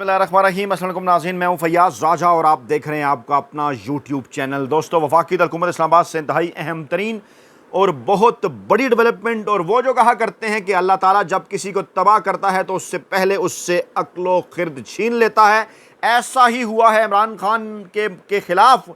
बिस्मिल्लाहिर्रहमानिर्रहीम। अस्सलाम वालेकुम नाज़रीन, मैं हूं फैयाज़ राजा और आप देख रहे हैं आपका अपना यूट्यूब चैनल। दोस्तों, वफाकी हुकूमत इस्लामाबाद से इंतहाई अहम तरीन और बहुत बड़ी डेवलपमेंट, और वो जो कहा करते हैं कि अल्लाह ताला जब किसी को तबाह करता है तो उससे पहले उससे अक्लो खिर्द छीन लेता है। ऐसा ही हुआ है इमरान खान के ख़िलाफ़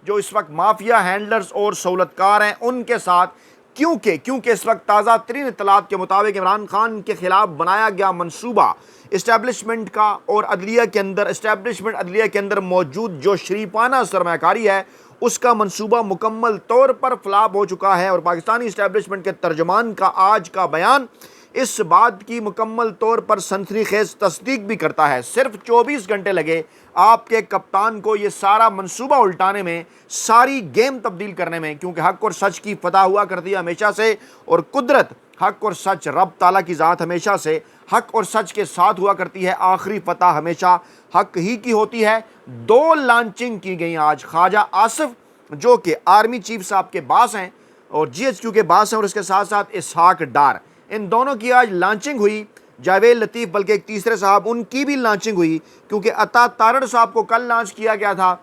जो इस वक्त माफिया हैंडलर्स और सहूलतकार हैं उनके साथ, क्योंकि इस वक्त ताज़ा तरीन इत्तलात के मुताबिक इमरान खान के ख़िलाफ़ बनाया गया मनसूबा इस्टेब्लिशमेंट का और अदलिया के अंदर मौजूद जो शरीफाना सरमाकारी है उसका मंसूबा मुकम्मल तौर पर फ्लॉप हो चुका है। और पाकिस्तानी इस्टेब्लिशमेंट के तर्जमान का आज का बयान इस बात की मुकम्मल तौर पर सनसनीखेज तस्दीक भी करता है। सिर्फ 24 घंटे लगे आपके कप्तान को ये सारा मंसूबा उल्टाने में, सारी गेम तब्दील करने में, क्योंकि हक और सच की फतह हुआ करती है हमेशा से, और कुदरत, हक और सच, रब ताला की ज़ात हमेशा से हक और सच के साथ हुआ करती है। आखिरी फतह हमेशा हक ही की होती है। 2 लॉन्चिंग की गई आज। ख्वाजा आसिफ जो कि आर्मी चीफ साहब के बास हैं और GHQ के बास हैं, और इसके साथ साथ इसहाक डार, इन दोनों की आज लॉन्चिंग हुई। जावेद लतीफ़, बल्कि एक तीसरे साहब, उनकी भी लॉन्चिंग हुई, क्योंकि अता तारड़ साहब को कल लॉन्च किया गया था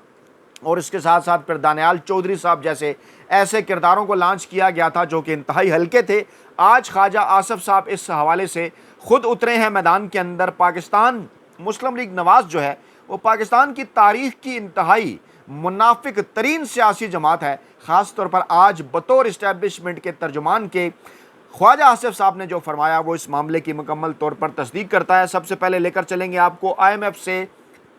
और इसके साथ साथ फिर दानियाल चौधरी साहब जैसे ऐसे किरदारों को लॉन्च किया गया था जो कि इंतहाई हल्के थे। आज ख्वाजा आसिफ साहब इस हवाले से खुद उतरे हैं मैदान के अंदर। पाकिस्तान मुस्लिम लीग नवाज जो है वो पाकिस्तान की तारीख की इंतहाई मुनाफिक तरीन सियासी जमात है। ख़ास तौर पर आज बतौर इस्टेब्लिशमेंट के तर्जुमान के ख्वाजा आसिफ साहब ने जो फरमाया वो इस मामले की मुकम्मल तौर पर तस्दीक करता है। सबसे पहले लेकर चलेंगे आपको IMF से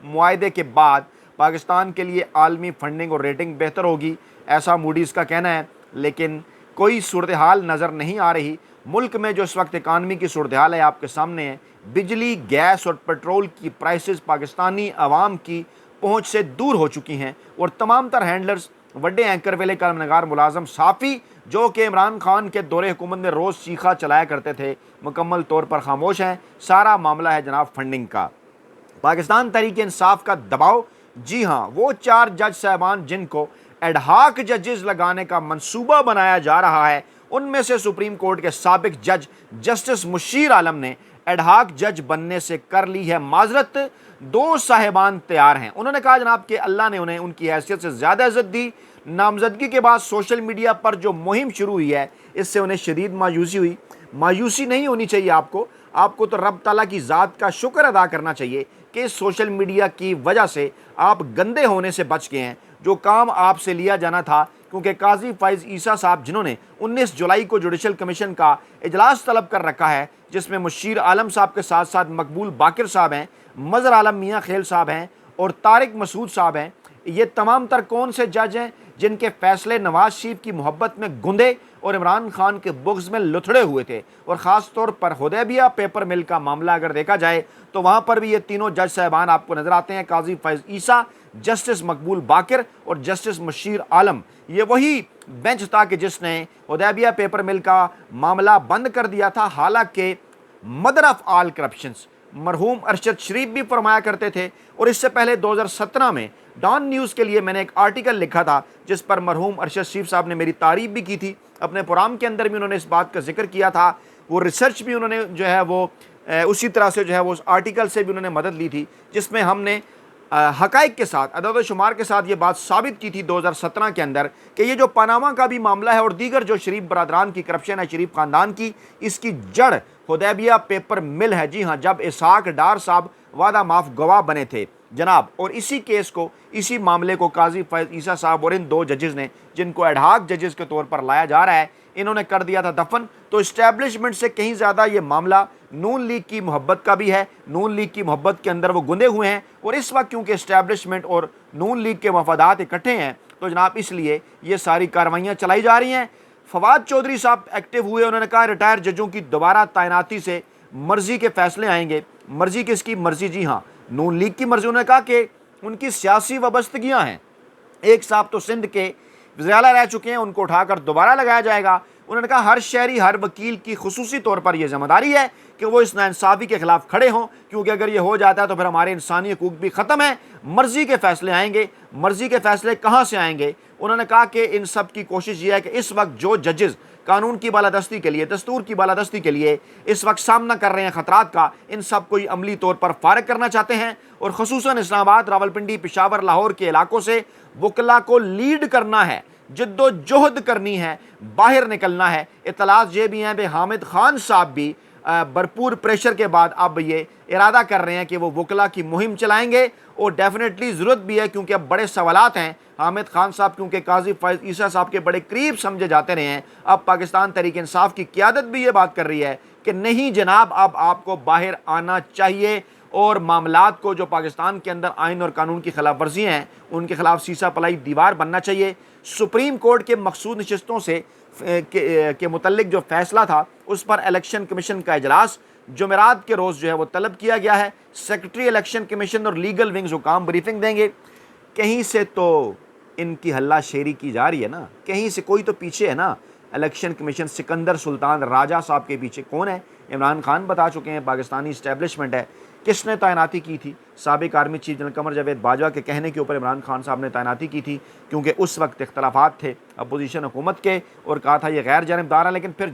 मुआहदे के बाद पाकिस्तान के लिए आलमी फंडिंग और रेटिंग बेहतर होगी, ऐसा मूडीज़ का कहना है, लेकिन कोई सूरत हाल नज़र नहीं आ रही। मुल्क में जो इस वक्त इकानमी की सूरत हाल है आपके सामने है। बिजली, गैस और पेट्रोल की प्राइसेस पाकिस्तानी अवाम की पहुँच से दूर हो चुकी हैं और तमाम तर हैंडलर्स, वड्डे एंकर वेले कलमनगार मुलाजम साफ़ी जो कि इमरान खान के दौरे हुकूमत में रोज़ चीखा चलाया करते थे, मुकम्मल तौर पर खामोश हैं। सारा मामला है जनाब फंडिंग का। पाकिस्तान तहरीक इंसाफ का दबाव, जी हाँ, वो 4 जज साहबान जिनको एडहाक जजेस लगाने का मंसूबा बनाया जा रहा है, उनमें से सुप्रीम कोर्ट के साबिक जज जस्टिस मुशीर आलम ने एडहाक जज बनने से कर ली है माजरत। 2 साहिबान तैयार हैं। उन्होंने कहा जनाब कि अल्लाह ने उन्हें उनकी हैसियत से ज़्यादा इज्जत दी। नामजदगी के बाद सोशल मीडिया पर जो मुहिम शुरू हुई है इससे उन्हें शदीद मायूसी हुई। मायूसी नहीं होनी चाहिए आपको तो रब ताला की ज़ात का शुक्र अदा करना चाहिए कि सोशल मीडिया की वजह से आप गंदे होने से बच गए हैं। जो काम आपसे लिया जाना था, क्योंकि काजी फ़ैज़ ईसा साहब जिन्होंने 19 जुलाई को जुडिशल कमीशन का इजलास तलब कर रखा है, जिसमें मुशीर आलम साहब के साथ साथ मकबूल बाकिर साहब हैं, मज़हर आलम मियाँ खेल साहब हैं और तारिक मसूद साहब हैं, ये तमाम तर कौन से जज हैं जिनके फैसले नवाज शरीफ की मोहब्बत में गुंदे और इमरान खान के बुग़्ज़ में लुथड़े हुए थे। और ख़ास तौर पर हुदैबिया पेपर मिल का मामला अगर देखा जाए तो वहाँ पर भी ये तीनों जज साहबान आपको नज़र आते हैं। काजी फ़ैज़ ईसा, जस्टिस मकबूल बाकिर और जस्टिस मुशीर आलम। ये वही बेंच था कि जिसने हुदैबिया पेपर मिल का मामला बंद कर दिया था। हालांकि मदर ऑफ ऑल करप्शंस मरहूम अरशद शरीफ भी फरमाया करते थे। और इससे पहले 2017 में डॉन न्यूज़ के लिए मैंने एक आर्टिकल लिखा था जिस पर मरहूम अरशद शरीफ साहब ने मेरी तारीफ भी की थी। अपने प्रोग्राम के अंदर भी उन्होंने इस बात का जिक्र किया था। वो रिसर्च भी उन्होंने जो है वो उसी तरह से जो है वो उस आर्टिकल से भी उन्होंने मदद ली थी, जिसमें हमने हक़ाइक़ के साथ, अदद व शुमार के साथ ये बात साबित की थी 2017 के अंदर कि ये जो पनामा का भी मामला है और दीगर जो शरीफ बरादरान की करप्शन है, शरीफ ख़ानदान की, इसकी जड़ हुदैबिया पेपर मिल है। जी हाँ, जब इसहाक डार साहब वादा माफ़ गवाह बने थे जनाब, और इसी केस को, इसी मामले को काजी फ़ैज़ ईसा साहब और इन 2 जजेस ने, जिनको एडहाक जजेस के तौर पर लाया जा रहा है, इन्होंने कर दिया था दफन। तो इस्टेब्लिशमेंट से कहीं ज़्यादा ये मामला नून लीग की मोहब्बत का भी है। नून लीग की मोहब्बत के अंदर वो गुंदे हुए हैं और इस वक्त क्योंकि इस्टेब्लिशमेंट और नून लीग के मफादात इकट्ठे हैं तो जनाब इसलिए ये सारी कार्रवाइयाँ चलाई जा रही हैं। फवाद चौधरी साहब एक्टिव हुए। उन्होंने कहा रिटायर जजों की दोबारा तैनाती से मर्जी के फैसले आएंगे। मर्जी किसकी? मर्जी, जी हाँ, नून लीग की मर्जी। उन्होंने कहा कि उनकी सियासी वाबस्तगियाँ हैं। एक साहब तो सिंध के वज़ीर रह चुके हैं, उनको उठाकर दोबारा लगाया जाएगा। उन्होंने कहा हर शहरी, हर वकील की खुसूसी तौर पर यह जिम्मेदारी है कि वो इस नाइंसाफ़ी के ख़िलाफ़ खड़े हों, क्योंकि अगर ये हो जाता है तो फिर हमारे इंसानी हकूक़ भी ख़त्म है। मर्ज़ी के फ़ैसले आएंगे। मर्ज़ी के फ़ैसले कहाँ से आएंगे? उन्होंने कहा कि इन सब की कोशिश ये है कि इस वक्त जो जजेस कानून की बालादस्ती के लिए, दस्तूर की बालादस्ती के लिए इस वक्त सामना कर रहे हैं खतरात का, इन सब को अमली तौर पर फारिग करना चाहते हैं और खुसूसन इस्लामाबाद, रावलपिंडी, पेशावर, लाहौर के इलाकों से वकला को लीड करना है, जिद्दोजहद करनी है, बाहर निकलना है। इतलात ये भी हैं भाई हामिद खान साहब भी भरपूर प्रेशर के बाद अब ये इरादा कर रहे हैं कि वो वकला की मुहिम चलाएंगे और डेफिनेटली ज़रूरत भी है, क्योंकि अब बड़े सवालात हैं। हामिद खान साहब क्योंकि काजी फैज़ ईसा साहब के बड़े करीब समझे जाते रहे हैं, अब पाकिस्तान तहरीक इंसाफ की क़यादत भी ये बात कर रही है कि नहीं जनाब, अब आपको बाहर आना चाहिए और मामलात को जो पाकिस्तान के अंदर आइन और कानून की खिलाफ वर्जियाँ हैं उनके खिलाफ सीसा पलाई दीवार बनना चाहिए। सुप्रीम कोर्ट के मखसूद नशिस्तों से के मुतल्लिक जो फैसला था उस पर इलेक्शन कमीशन का इजलास जुमेरात के रोज़ जो है वो तलब किया गया है। सेक्रेटरी इलेक्शन कमीशन और लीगल विंग्स हुकाम ब्रीफिंग देंगे। कहीं से तो इनकी हल्ला शेरी की जा रही है ना, कहीं से कोई तो पीछे है ना। इलेक्शन कमीशन सिकंदर सुल्तान राजा साहब के पीछे कौन है? इमरान खान बता चुके हैं, पाकिस्तानी इस्टेब्लिशमेंट है। किसने तैनाती की थी? साबिक army chief general Qamar Javed Bajwa के कहने के ऊपर इमरान खान साहब ने तैनाती की थी, क्योंकि उस वक्त इख्तलाफात थे अपोजिशन हुकूमत के और कहा था ये गैर जानिबदार है। लेकिन फिर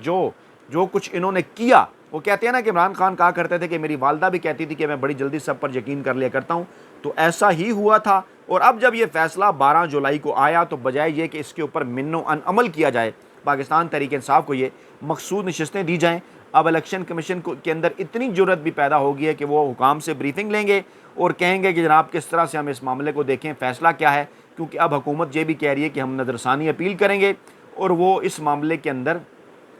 जो कुछ इन्होंने किया, वो कहते हैं ना कि इमरान खान कहा करते थे कि मेरी वालदा भी कहती थी कि मैं बड़ी जल्दी सब पर यकीन कर लिया करता हूँ, तो ऐसा ही हुआ था। और अब जब ये फैसला 12 जुलाई को आया तो बजाय ये कि इसके ऊपर मिन्नो अन अमल किया जाए, पाकिस्तान तहरीक इंसाफ को ये मखसूद नशिस्तें दी जाएँ। अब इलेक्शन कमीशन के अंदर इतनी ज़रूरत भी पैदा हो गई है कि वो हुकाम से ब्रीफिंग लेंगे और कहेंगे कि जनाब किस तरह से हम इस मामले को देखें, फ़ैसला क्या है। क्योंकि अब हुकूमत ये भी कह रही है कि हम नज़रसानी अपील करेंगे और वो इस मामले के अंदर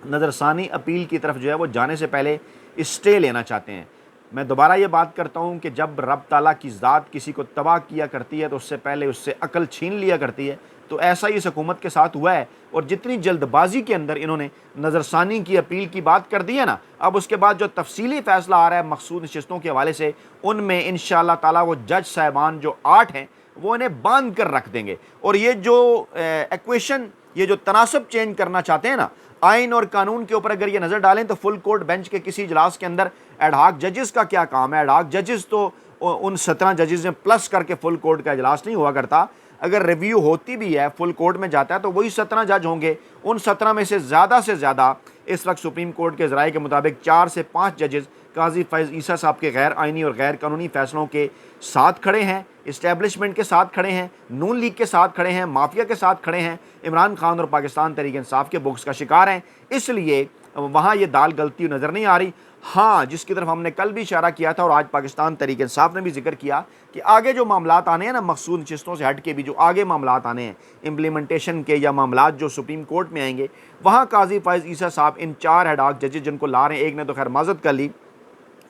नज़रसानी अपील की तरफ जो है वो जाने से पहले स्टे लेना चाहते हैं। मैं दोबारा ये बात करता हूँ कि जब रब ताला की ज़ात किसी को तबाह किया करती है तो उससे पहले उससे अकल छीन लिया करती है। तो ऐसा ही इस हुकूमत के साथ हुआ है और जितनी जल्दबाजी के अंदर इन्होंने नज़रसानी की अपील की बात कर दी है ना, अब उसके बाद जो तफसीली फ़ैसला आ रहा है मखसूद नशिस्तों के हवाले से, उनमें इंशाअल्लाह ताला वो जज साहिबान जो 8 हैं वो इन्हें बांध कर रख देंगे। और ये जो एक्वेशन, ये जो तनासब चेंज करना चाहते हैं ना आइन और कानून के ऊपर, अगर ये नज़र डालें तो फुल कोर्ट बेंच के किसी इजलास के अंदर एडहाक जजेस का क्या काम है? एडहाक जजेस तो उन 17 जजेस में प्लस करके फुल कोर्ट का इजलास नहीं हुआ करता। अगर रिव्यू होती भी है, फुल कोर्ट में जाता है तो वही 17 जज होंगे। उन 17 में से ज़्यादा इस वक्त सुप्रीम कोर्ट के ज़राए के मुताबिक 4 से 5 जजेस काजी फैज़ ईसा साहब के गैर आइनी और गैर कानूनी फ़ैसलों के साथ खड़े हैं, इस्टेब्लिशमेंट के साथ खड़े हैं, नून लीग के साथ खड़े हैं, माफिया के साथ खड़े हैं, इमरान खान और पाकिस्तान तहरीक इंसाफ के बुक्स का शिकार हैं। इसलिए वहाँ ये दाल गलती नज़र नहीं आ रही। हाँ, जिसकी तरफ हमने कल भी इशारा किया था और आज पाकिस्तान तहरीक इंसाफ ने भी जिक्र किया कि आगे जो मामलात आने हैं ना, मखसूद नशिस्तों से हट के भी जो आगे मामलात आने हैं इम्प्लीमेंटेशन के या मामलात जो सुप्रीम कोर्ट में आएंगे, वहाँ काजी फैज़ ईसा साहब इन 4 हेडाक जजेस जिनको ला रहे हैं, एक ने तो खैर माजत कर ली,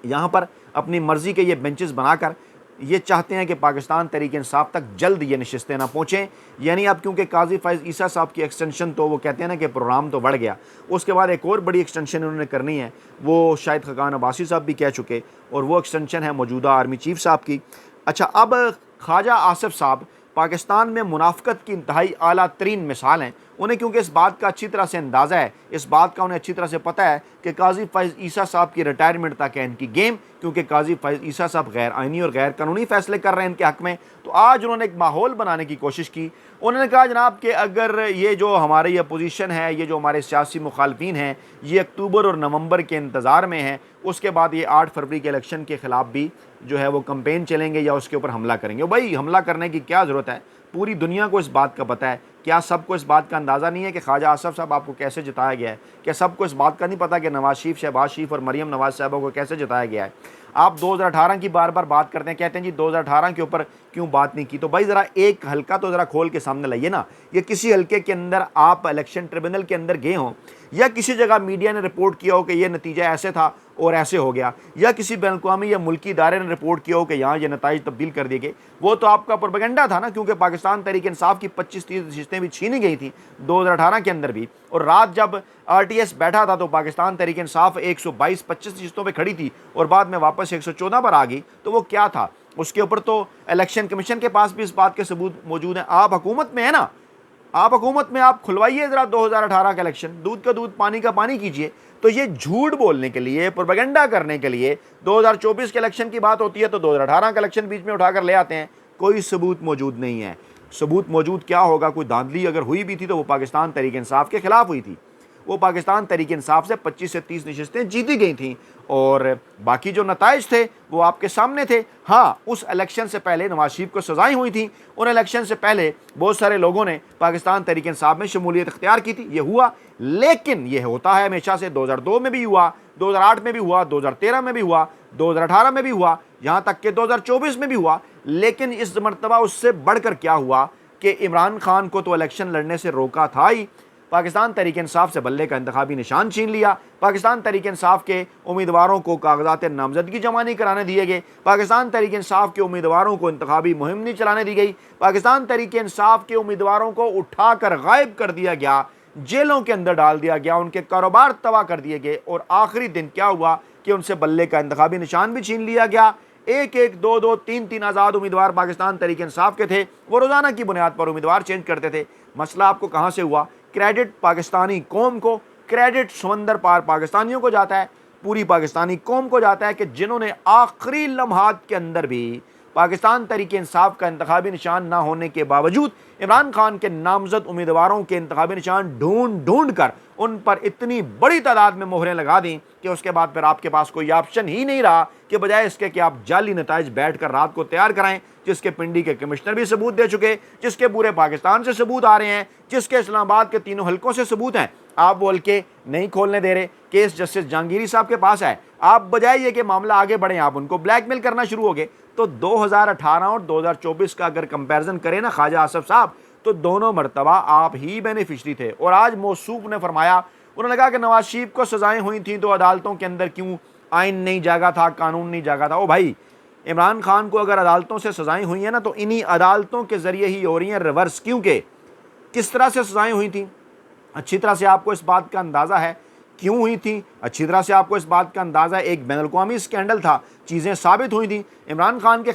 यहाँ पर अपनी मर्ज़ी के ये बेंचेस बनाकर ये चाहते हैं कि पाकिस्तान तहरीक इंसाफ तक जल्द ये नशिस्तें ना पहुँचें। यानी अब क्योंकि काजी फैज़ ईसा साहब की एक्सटेंशन, तो वो कहते हैं ना कि प्रोग्राम तो बढ़ गया, उसके बाद एक और बड़ी एक्सटेंशन उन्होंने करनी है, वो शायद खाकान अब्बासी साहब भी कह चुके, और वो एक्सटेंशन है मौजूदा आर्मी चीफ साहब की। अच्छा, अब ख्वाजा आसिफ साहब पाकिस्तान में मुनाफ़क़त की इंतहाई आला तरीन मिसाल हैं। उन्हें क्योंकि इस बात का अच्छी तरह से अंदाज़ा है, इस बात का उन्हें अच्छी तरह से पता है कि काजी फैज़ ईसा साहब की रिटायरमेंट तक है इनकी गेम, क्योंकि काजी फैज़ ईसा साहब गैर आइनी और गैर कानूनी फ़ैसले कर रहे हैं इनके हक़ में। तो आज उन्होंने एक माहौल बनाने की कोशिश की। उन्होंने कहा जनाब कि अगर ये जो हमारी अपोजिशन है, ये जो हमारे सियासी मुखालफिन हैं, ये अक्टूबर और नवंबर के इंतज़ार में हैं, उसके बाद ये 8 फरवरी के इलेक्शन के ख़िलाफ़ भी जो है वो कैंपेन चलेंगे या उसके ऊपर हमला करेंगे। भाई, हमला करने की क्या ज़रूरत है? पूरी दुनिया को इस बात का पता है। क्या सबको इस बात का अंदाज़ा नहीं है कि ख्वाजा आसिफ साहब आपको कैसे जिताया गया है? क्या सबको इस बात का नहीं पता कि नवाज शरीफ, शहबाज शरीफ और मरीम नवाज साहबों को कैसे जिताया गया है? आप 2018 की बार बार बात करते हैं, कहते हैं जी 2018 के ऊपर क्यों बात नहीं की? तो भाई ज़रा एक हल्का तो ज़रा खोल के सामने लाइए ना। ये किसी हल्के के अंदर आप इलेक्शन ट्रिब्यूनल के अंदर गए हों, या किसी जगह मीडिया ने रिपोर्ट किया हो कि ये नतीजा ऐसे था और ऐसे हो गया, या किसी बैन-अवी या मुल्की इदारे ने रिपोर्ट किया हो कि यहाँ ये नताइज तब्दील कर दिए गए, वो तो आपका प्रोपेगेंडा था ना। क्योंकि पाकिस्तान तहरीक इंसाफ की 25-30 नशिस्तें भी छीनी गई थी 2018 के अंदर भी, और रात जब RTS बैठा था तो पाकिस्तान तहरीक इंसाफ 122-25 नशिस्तों पर खड़ी थी और बाद में वापस 114 पर आ गई। तो वो क्या था? उसके ऊपर तो इलेक्शन कमीशन के पास भी इस बात के सबूत मौजूद हैं। आप हुकूमत में है ना, आप हुकूमत में, आप खुलवाइए ज़रा 2018 का इलेक्शन, दूध का दूध पानी का पानी कीजिए। तो ये झूठ बोलने के लिए, प्रोपेगेंडा करने के लिए 2024 के इलेक्शन की बात होती है तो 2018 का इलेक्शन बीच में उठाकर ले आते हैं। कोई सबूत मौजूद नहीं है। सबूत मौजूद क्या होगा? कोई धांधली अगर हुई भी थी तो वो पाकिस्तान तहरीक इंसाफ के खिलाफ हुई थी। वो पाकिस्तान तहरीक इंसाफ से 25 से 30 नशस्तें जीती गई थीं और बाकी जो नताइज थे वो आपके सामने थे। हाँ, उस इलेक्शन से पहले नवाज शरीफ को सजाएं हुई थी, उन इलेक्शन से पहले बहुत सारे लोगों ने पाकिस्तान तहरीक इंसाफ में शमूलियत इख्तियार की थी, ये हुआ। लेकिन ये होता है हमेशा से, 2002 में भी हुआ, 2008 में भी हुआ, 2013 में भी हुआ, 2018 में भी हुआ, यहाँ तक कि 2024 में भी हुआ। लेकिन इस मरतबा उससे बढ़कर क्या हुआ कि इमरान खान को तो इलेक्शन लड़ने से रोका था ही, पाकिस्तान तहरीक इंसाफ से बल्ले का इंतखाबी निशान छीन लिया, पाकिस्तान तहरीक इंसाफ के उम्मीदवारों को कागजात नामजदगी जमा नहीं कराने दिए गए, पाकिस्तान तहरीक इंसाफ के उम्मीदवारों को इंतखाबी मुहिम नहीं चलाने दी गई, पाकिस्तान तहरीक इंसाफ के उम्मीदवारों को उठाकर गायब कर दिया गया, जेलों के अंदर डाल दिया गया, उनके कारोबार तबाह कर दिए गए और आखिरी दिन क्या हुआ कि उनसे बल्ले का इंतखाबी निशान भी छीन लिया गया। एक एक, दो दो, तीन तीन आज़ाद उम्मीदवार पाकिस्तान तहरीक इंसाफ के थे, वो रोज़ाना की बुनियाद पर उम्मीदवार चेंज करते थे। मसला आपको कहाँ से हुआ? क्रेडिट पाकिस्तानी कौम को, क्रेडिट समंदर पार पाकिस्तानियों को जाता है, पूरी पाकिस्तानी कौम को जाता है कि जिन्होंने आखिरी लम्हात के अंदर भी पाकिस्तान तहरीक इंसाफ का इंतखाबी निशान ना होने के बावजूद इमरान खान के नामजद उम्मीदवारों के इंतखाबी निशान ढूंढ ढूंढ कर उन पर इतनी बड़ी तादाद में मोहरें लगा दी कि उसके बाद फिर आपके पास कोई ऑप्शन ही नहीं रहा कि बजाय इसके कि आप जाली नताइज बैठ कर रात को तैयार कराएं, जिसके पिंडी के कमिश्नर भी सबूत दे चुके, जिसके पूरे पाकिस्तान से सबूत आ रहे हैं, जिसके इस्लामाबाद के तीनों हलकों से सबूत हैं, आप बोल के नहीं खोलने दे रहे। केस जस्टिस जहांगीरी साहब के पास है, आप बजाय ये कि मामला आगे बढ़े आप उनको ब्लैकमेल करना शुरू हो गए। तो 2018 और 2024 का अगर कंपैरिजन करें ना ख्वाजा आसफ साहब, तो दोनों मरतबा आप ही बेनिफिशरी थे। और आज मौसूफ ने फरमाया, उन्होंने कहा कि नवाज शरीफ को सजाएं हुई थी तो अदालतों के अंदर क्यों आइन नहीं जागा था, कानून नहीं जागा था। ओ भाई, इमरान खान को अगर अदालतों से सजाएं हुई हैं ना तो इन्हीं अदालतों के जरिए ही हो रही हैं रिवर्स। क्योंकि किस तरह से सजाएं हुई थी अच्छी तरह से आपको इस बात का अंदाज़ा है, क्यों हुई थी अच्छी तरह से आपको इस बात का अंदाज़ा है। एक बैनुल-अक़वामी स्कैंडल था, चीज़ें साबित हुई थी। इमरान खान के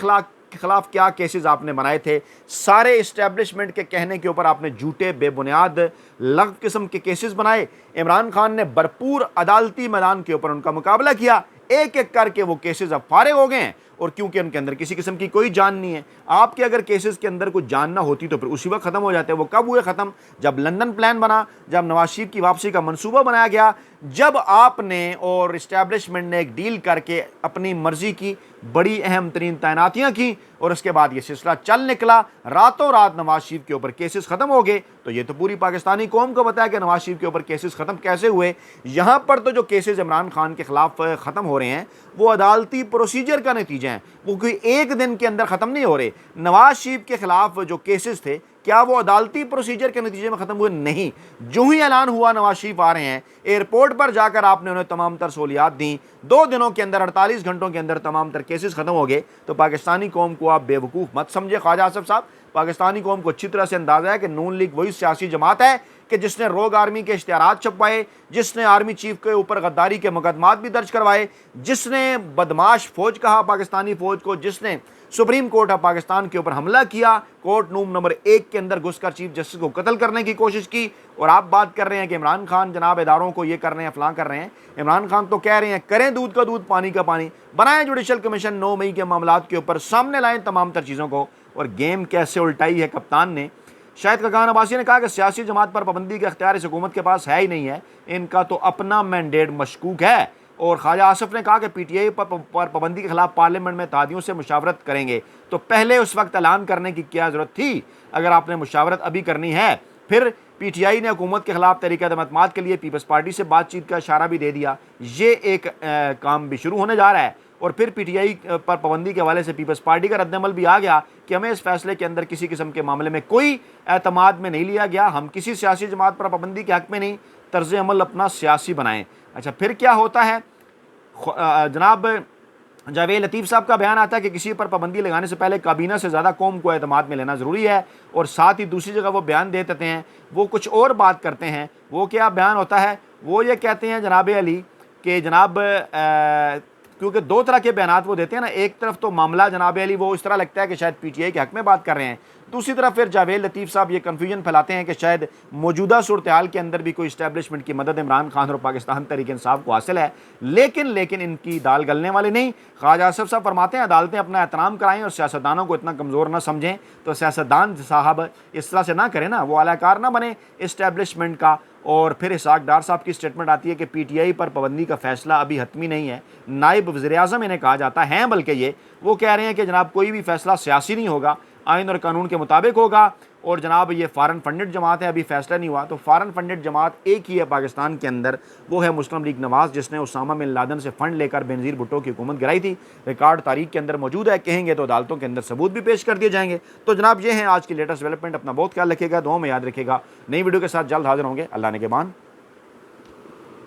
खिलाफ क्या केसेस आपने बनाए थे, सारे इस्टेब्लिशमेंट के कहने के ऊपर आपने झूठे बेबुनियाद लग़्व किस्म के केसेस बनाए। इमरान खान ने भरपूर अदालती मैदान के ऊपर उनका मुकाबला किया, एक एक करके वो केसेस अब फारिग हो गए हैं। और क्योंकि उनके अंदर किसी किस्म की कोई जान नहीं है, आपके अगर केसेस के अंदर कुछ जान ना होती तो फिर उसी वक्त ख़त्म हो जाते। वो कब हुए ख़त्म? जब लंदन प्लान बना, जब नवाज शरीफ की वापसी का मंसूबा बनाया गया, जब आपने और इस्टेब्लिशमेंट ने एक डील करके अपनी मर्जी की बड़ी अहम तरीन तैनातियाँ की और उसके बाद ये सिलसिला चल निकला, रातों रात नवाज शरीफ के ऊपर केसेस ख़त्म हो गए। तो ये तो पूरी पाकिस्तानी कौम को बताया कि नवाज शरीफ के ऊपर केसेस ख़त्म कैसे हुए। यहाँ पर तो जो केसेस इमरान खान के ख़िलाफ़ ख़त्म हो रहे हैं वो अदालती प्रोसीजर का नतीजा है, वो कोई एक दिन के अंदर ख़त्म नहीं हो रहे। नवाज शरीफ के ख़िलाफ़ जो केसेस थे क्या वो अदालती प्रोसीजर के नतीजे में ख़त्म हुए? नहीं। जो ही ऐलान हुआ नवाज शरीफ आ रहे हैं, एयरपोर्ट पर जाकर आपने उन्हें तमाम तर सहूलियात दी, 2 दिनों के अंदर 48 घंटों के अंदर तमाम तर केसेस ख़त्म हो गए। तो पाकिस्तानी कौम को आप बेवकूफ़ मत समझे ख्वाजा आसफ साहब। पाकिस्तानी कौम को अच्छी तरह से अंदाज़ा है कि नून लीग वही सियासी जमात है कि जिसने रोग आर्मी के इश्तिहारात छपवाए, जिसने आर्मी चीफ के ऊपर गद्दारी के मुकदमात भी दर्ज करवाए, जिसने बदमाश फौज कहा पाकिस्तानी फौज को, जिसने सुप्रीम कोर्ट ऑफ पाकिस्तान के ऊपर हमला किया, कोर्ट रूम नंबर 1 के अंदर घुसकर चीफ जस्टिस को कत्ल करने की कोशिश की। और आप बात कर रहे हैं कि इमरान खान जनाब इदारों को ये कर रहे हैं, फलां कर रहे हैं। इमरान खान तो कह रहे हैं करें दूध का दूध पानी का पानी, बनाएं जुडिशल कमीशन, 9 मई के मामलात के ऊपर सामने लाएं तमाम तर चीज़ों को। और गेम कैसे उल्टाई है कप्तान ने। शाहिद खकान अब्बासी ने कहा कि सियासी जमात पर पाबंदी का इख्तियार इस हुकूमत के पास है ही नहीं है, इनका तो अपना मैंडेट मशकूक है। और ख्वाजा आसफ ने कहा कि पीटीआई पर पाबंदी के खिलाफ पार्लियामेंट में तादियों से मुशावरत करेंगे। तो पहले उस वक्त ऐलान करने की क्या ज़रूरत थी? अगर आपने मुशावरत अभी करनी है। फिर पीटीआई ने हुकूमत के खिलाफ तहरीक-ए-तहमत के लिए पीपल्स पार्टी से बातचीत का इशारा भी दे दिया। ये एक काम भी शुरू होने जा रहा है। और फिर पीटीआई पर पाबंदी के हवाले से पीपल्स पार्टी का रद्दमल भी आ गया कि हमें इस फैसले के अंदर किसी किस्म के मामले में कोई एतमाद में नहीं लिया गया, हम किसी सियासी जमात पर पाबंदी के हक़ में नहीं, तर्ज़ अमल अपना सियासी बनाएं। अच्छा, फिर क्या होता है? जनाब जावेद लतीफ़ साहब का बयान आता है कि किसी पर पाबंदी लगाने से पहले काबीना से ज़्यादा कौम को एतमाद में लेना ज़रूरी है। और साथ ही दूसरी जगह वो बयान दे देते हैं, वो कुछ और बात करते हैं। वो क्या बयान होता है? वो ये कहते हैं जनाब अली कि जनाब क्योंकि 2 तरह के बयान वो देते हैं ना, एक तरफ तो मामला जनाब अली वो इस तरह लगता है कि शायद पीटीआई के हक़ में बात कर रहे हैं, दूसरी तरफ फिर जावेद लतीफ़ साहब ये कन्फ्यूजन फैलाते हैं कि शायद मौजूदा सूरत हाल के अंदर भी कोई इस्टेब्लिशमेंट की मदद इमरान खान और पाकिस्तान तहरीक इंसाफ को हासिल है, लेकिन इनकी दाल गलने वाली नहीं। ख्वाजा आसिफ साहब फरमाते हैं अदालतें अपना एहतराम कराएं और सियासतदानों को इतना कमज़ोर ना समझें। तो सियासतदान साहब इस तरह से ना करें ना, वो अलाकार ना बने इस्टेब्लिशमेंट का। और फिर इसहाक डार साहब की स्टेटमेंट आती है कि पीटीआई पर पाबंदी का फैसला अभी हतमी नहीं है, नायब वज़ीर-ए-आज़म इन्हें कहा जाता है, बल्कि ये वो कह रहे हैं कि जनाब कोई भी फैसला सियासी नहीं होगा, आइन और कानून के मुताबिक होगा। और जनाब ये फ़ॉरेन फंडेड जमात है, अभी फैसला नहीं हुआ। तो फ़ॉरेन फंडेड जमात एक ही है पाकिस्तान के अंदर, वो है मुस्लिम लीग नवाज़, जिसने उसामा बिन लादेन से फ़ंड लेकर बेनज़ीर भुट्टो की हुकूमत गिराई थी। रिकॉर्ड तारीख के अंदर मौजूद है, कहेंगे तो अदालतों के अंदर सबूत भी पेश कर दिए जाएंगे। तो जनाब ये हैं आज की लेटेस्ट डेवलपमेंट। अपना बहुत ख्याल रखिएगा, दुआ में याद रखिएगा। नई वीडियो के साथ जल्द हाजिर होंगे। अल्लाह ने के मान।